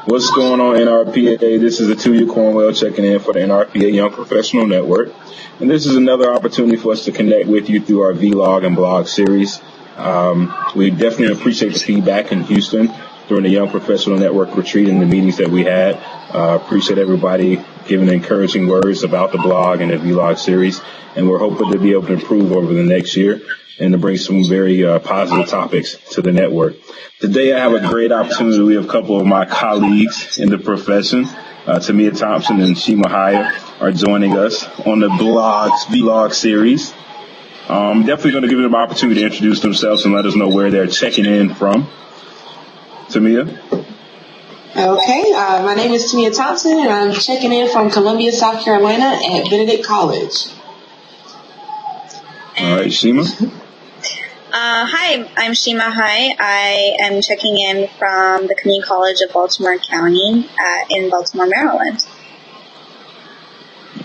What's going on, NRPA? This is Atuya Cornwell checking in for the NRPA Young Professional Network. And this is another opportunity for us to connect with you through our vlog and blog series. We definitely appreciate the feedback in Houston during the Young Professional Network retreat and the meetings that we had. Appreciate everybody giving encouraging words about the blog and the vlog series. And we're hoping to be able to improve over the next year and to bring some very positive topics to the network. Today I have a great opportunity. We have a couple of my colleagues in the profession, Timia Thompson and Sheema are joining us on the vlog series. Definitely going to give them an opportunity to introduce themselves and let us know where they're checking in from. Tamia? Okay, my name is Timia Thompson, and I'm checking in from Columbia, South Carolina at Benedict College. All right, Sheema? Hi, I'm Sheema. I am checking in from the Community College of Baltimore County in Baltimore, Maryland.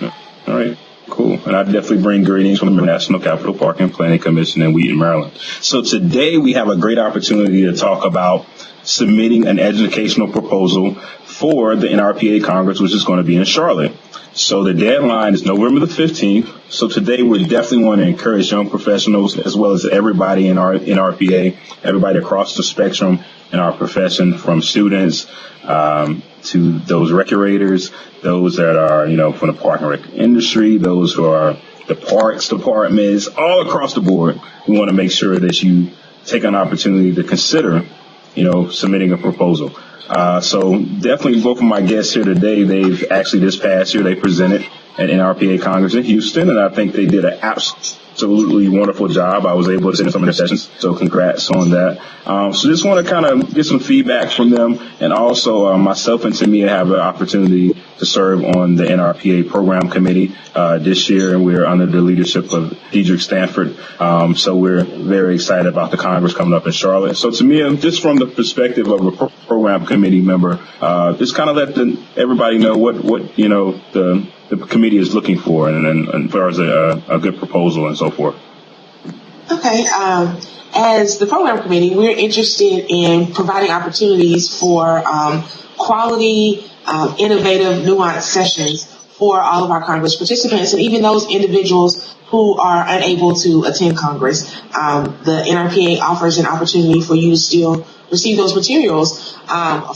All right, cool. And I definitely bring greetings from the National Capital Park and Planning Commission in Wheaton, Maryland. So today we have a great opportunity to talk about submitting an educational proposal for the NRPA Congress, which is going to be in Charlotte. So the deadline is November the 15th. So today we definitely want to encourage young professionals as well as everybody in our NRPA, everybody across the spectrum in our profession, from students to those recreators, those that are, from the park and rec industry, those who are the parks departments, all across the board. We want to make sure that you take an opportunity to consider, submitting a proposal. So definitely both of my guests here today, they've actually this past year, they presented at NRPA Congress in Houston, and I think they did an absolutely wonderful job. I was able to sit in some of their sessions, so congrats on that. So just want to kind of get some feedback from them, and also myself and Timia have an opportunity to serve on the NRPA program committee this year, and we're under the leadership of Diedrich Stanford. So we're very excited about the Congress coming up in Charlotte. So Timia, just from the perspective of a program committee member, just kind of let everybody know what the committee is looking for, and as far as a good proposal and so forth. Okay. As the program committee, we're interested in providing opportunities for quality, innovative, nuanced sessions for all of our Congress participants, and even those individuals who are unable to attend Congress. The NRPA offers an opportunity for you to still receive those materials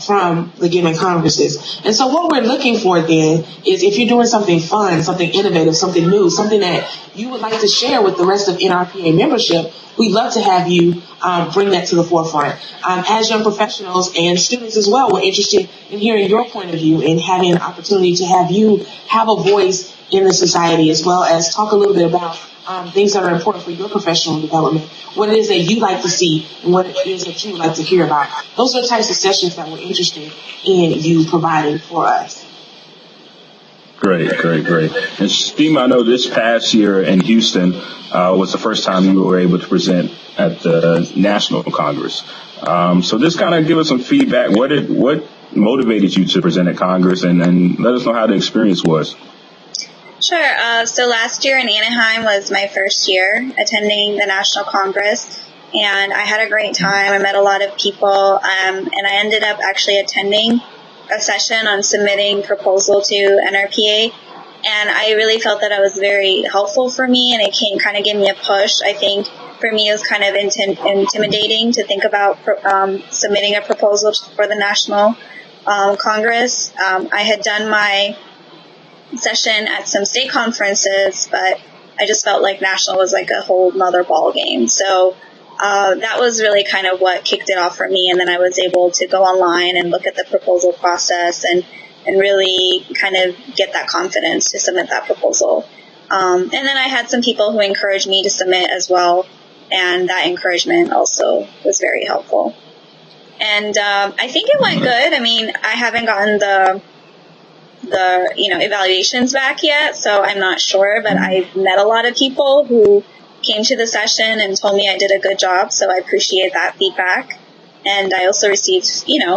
from the given Congresses. And so what we're looking for then is, if you're doing something fun, something innovative, something new, something that you would like to share with the rest of NRPA membership, we'd love to have you bring that to the forefront. As young professionals and students as well, we're interested in hearing your point of view and having an opportunity to have you have a voice in the society, as well as talk a little bit about things that are important for your professional development, what it is that you like to see, and what it is that you would like to hear about. Those are the types of sessions that we're interested in you providing for us. Great. And Sheema, I know this past year in Houston was the first time you were able to present at the National Congress. So just kind of give us some feedback. What motivated you to present at Congress, and let us know how the experience was. Sure. So last year in Anaheim was my first year attending the National Congress, and I had a great time. I met a lot of people, and I ended up actually attending a session on submitting proposal to NRPA, and I really felt that it was very helpful for me, and it kind of gave me a push. I think for me it was kind of intimidating to think about submitting a proposal for the National Congress. I had done my session at some state conferences, but I just felt like national was like a whole nother ball game. So that was really kind of what kicked it off for me. And then I was able to go online and look at the proposal process and really kind of get that confidence to submit that proposal. And then I had some people who encouraged me to submit as well, and that encouragement also was very helpful. And I think it went good. I mean, I haven't gotten the evaluations back yet, so I'm not sure, but I've met a lot of people who came to the session and told me I did a good job, so I appreciate that feedback. And I also received,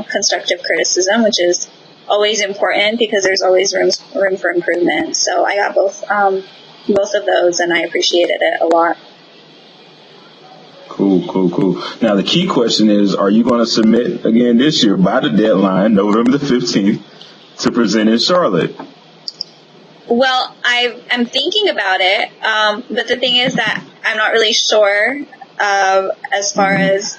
constructive criticism, which is always important because there's always room for improvement. So I got both of those, and I appreciated it a lot. Cool. Cool. Now, the key question is, are you going to submit again this year by the deadline, November the 15th, to present in Charlotte? Well, I'm thinking about it, but the thing is that I'm not really sure as far as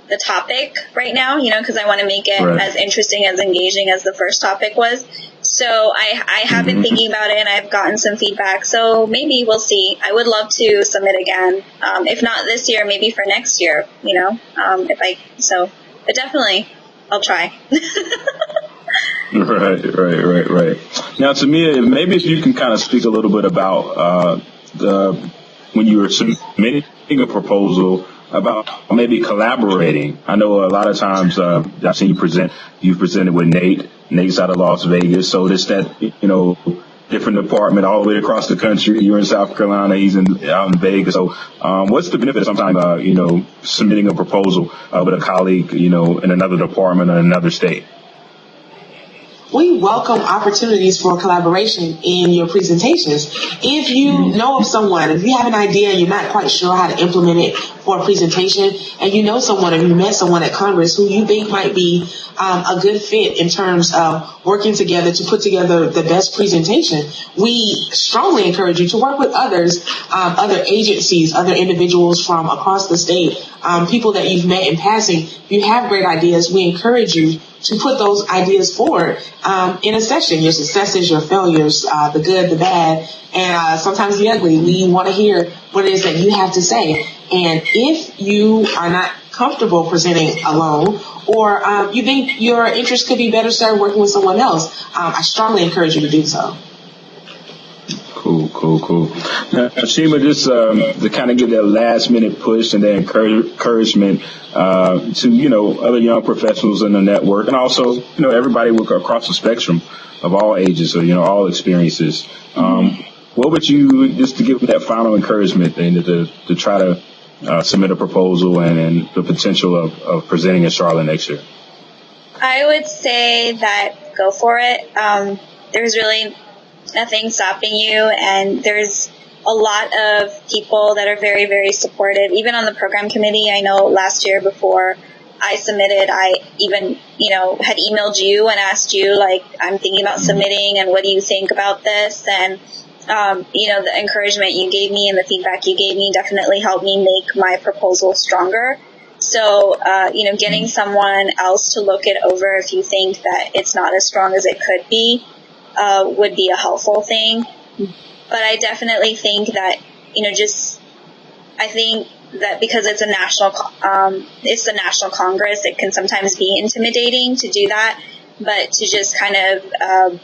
the topic right now, because I want to make it as interesting, as engaging as the first topic was. So I have been thinking about it, and I've gotten some feedback. So maybe we'll see. I would love to submit again. If not this year, maybe for next year, but definitely I'll try. Right. Now, Timia, maybe if you can kind of speak a little bit about when you were submitting a proposal, about maybe collaborating. I know a lot of times I've seen you presented with Nate. Nate's out of Las Vegas, so it's that, different department all the way across the country. You're in South Carolina, he's out in Vegas. So what's the benefit of sometimes, submitting a proposal with a colleague, in another department or another state? We welcome opportunities for collaboration in your presentations. If you know of someone, if you have an idea and you're not quite sure how to implement it for a presentation, and you know someone or you met someone at Congress who you think might be a good fit in terms of working together to put together the best presentation, we strongly encourage you to work with others, other agencies, other individuals from across the state, people that you've met in passing. If you have great ideas, we encourage you to put those ideas forward in a session, your successes, your failures, the good, the bad, and sometimes the ugly. We want to hear what it is that you have to say. And if you are not comfortable presenting alone, or you think your interest could be better served working with someone else, I strongly encourage you to do so. Cool. Now, Sheema, just to kind of give that last minute push and that encouragement to, other young professionals in the network, and also, everybody across the spectrum of all ages or, all experiences. What would you, just to give that final encouragement and to try to submit a proposal and the potential of presenting in Charlotte next year? I would say that go for it. There's really nothing stopping you, and there's a lot of people that are very, very supportive. Even on the program committee, I know last year before I submitted, I even, had emailed you and asked you, I'm thinking about submitting, and what do you think about this? And, the encouragement you gave me and the feedback you gave me definitely helped me make my proposal stronger. So, getting someone else to look it over if you think that it's not as strong as it could be, would be a helpful thing. But I definitely think that, I think that because it's the National Congress, it can sometimes be intimidating to do that. But to just kind of,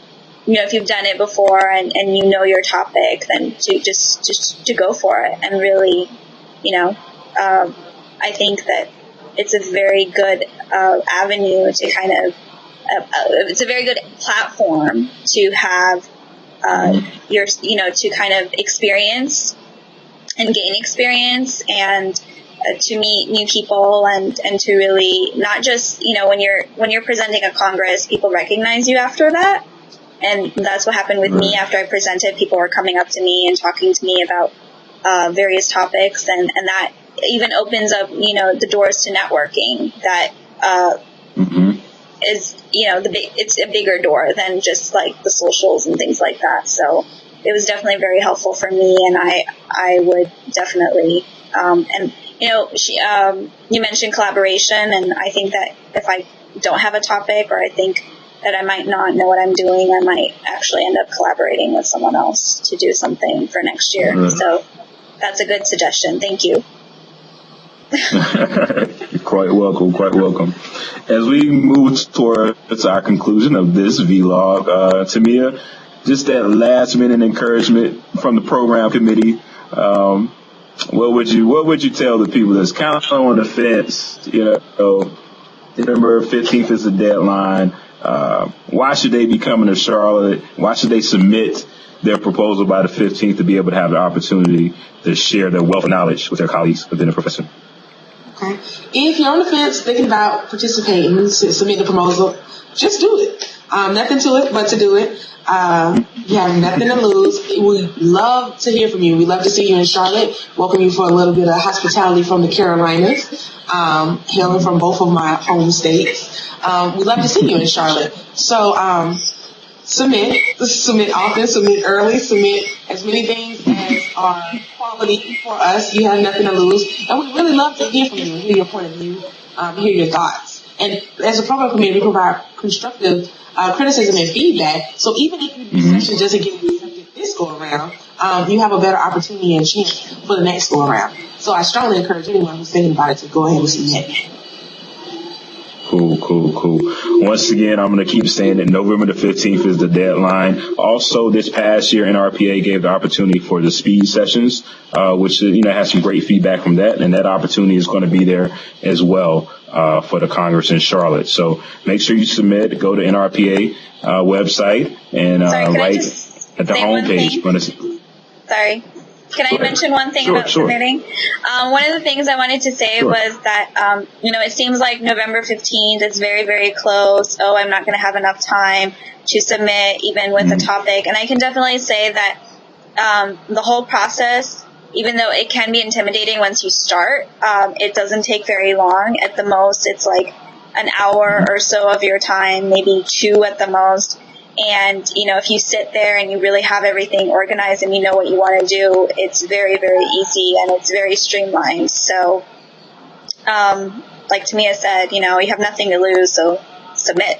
if you've done it before and you know your topic, then to just to go for it. And really, I think that it's a very good avenue to kind of, it's a very good platform to have to kind of experience and gain experience and to meet new people and to really not just, when you're presenting a Congress, people recognize you after that. And that's what happened with me after I presented. People were coming up to me and talking to me about various topics, and that even opens up, the doors to networking that is, it's a bigger door than just like the socials and things like that. So it was definitely very helpful for me, and I would definitely, you mentioned collaboration, and I think that if I don't have a topic, or I think that I might not know what I'm doing, I might actually end up collaborating with someone else to do something for next year. So that's a good suggestion. Thank you. Quite welcome. As we move towards our conclusion of this vlog, Timia, just that last minute encouragement from the program committee. What would you tell the people that's kind of on the fence? November 15th is the deadline. Why should they be coming to Charlotte? Why should they submit their proposal by the 15th to be able to have the opportunity to share their wealth of knowledge with their colleagues within the profession? Okay. If you're on the fence thinking about participating to submit the proposal, just do it. Nothing to it but to do it. You have nothing to lose. We love to hear from you. We love to see you in Charlotte. Welcome you for a little bit of hospitality from the Carolinas. hailing from both of my home states. We'd love to see you in Charlotte. So submit often, submit early, submit as many things as are quality for us. You have nothing to lose. And we really love to hear from you, hear your point of view, hear your thoughts. And as a program committee, we provide constructive criticism and feedback. So even if your session doesn't get accepted this go around, you have a better opportunity and chance for the next go around. So I strongly encourage anyone who's thinking about it to go ahead and submit. Cool. Once again, I'm going to keep saying that November the 15th is the deadline. Also, this past year, NRPA gave the opportunity for the speed sessions, which, has some great feedback from that. And that opportunity is going to be there as well, for the Congress in Charlotte. So make sure you submit, go to NRPA, website and, right at the homepage. Sorry. Can I mention one thing about submitting? One of the things I wanted to say was that, it seems like November 15th is very, very close. Oh, I'm not going to have enough time to submit even with a topic. And I can definitely say that the whole process, even though it can be intimidating once you start, it doesn't take very long. At the most, it's like an hour or so of your time, maybe 2 at the most. And, if you sit there and you really have everything organized and you know what you want to do, it's very, very easy and it's very streamlined. So, like Timia said, you have nothing to lose, so submit.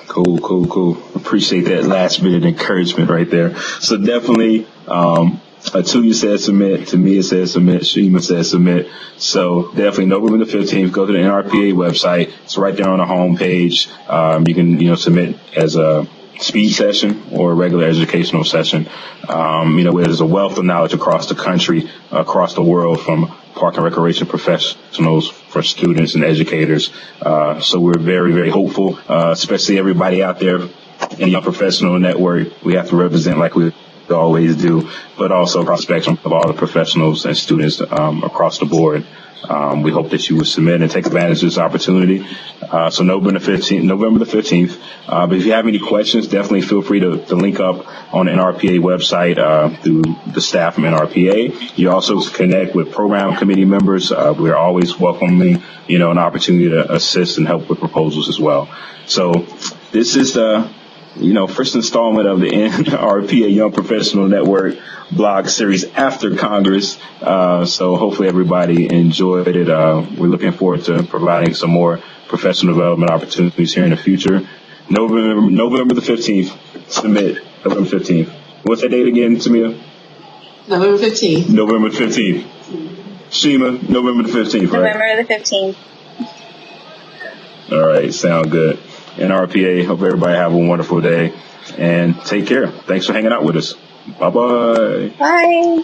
Cool. Appreciate that last bit of encouragement right there. So definitely, Atuya says submit, Timia says submit, Sheema says submit. So definitely November the 15th, go to the NRPA website. It's right there on the home page. You can, submit as a speed session or a regular educational session. Where there's a wealth of knowledge across the country, across the world, from park and recreation professionals, for students and educators. So we're very, very hopeful, especially everybody out there in the Young Professional Network. We have to represent like we always do, but also across the spectrum of all the professionals and students across the board. We hope that you will submit and take advantage of this opportunity. So November the 15th. But if you have any questions, definitely feel free to link up on the NRPA website through the staff from NRPA. You also connect with program committee members. We're always welcoming, an opportunity to assist and help with proposals as well. So this is the first installment of the NRPA Young Professional Network blog series after Congress. So hopefully everybody enjoyed it. We're looking forward to providing some more professional development opportunities here in the future. November the 15th. Submit November 15th. What's that date again, Timia? November 15th. November 15th. Sheema, November the 15th, right? November the 15th. All right, sound good. NRPA, hope everybody have a wonderful day and take care. Thanks for hanging out with us. Bye-bye. Bye.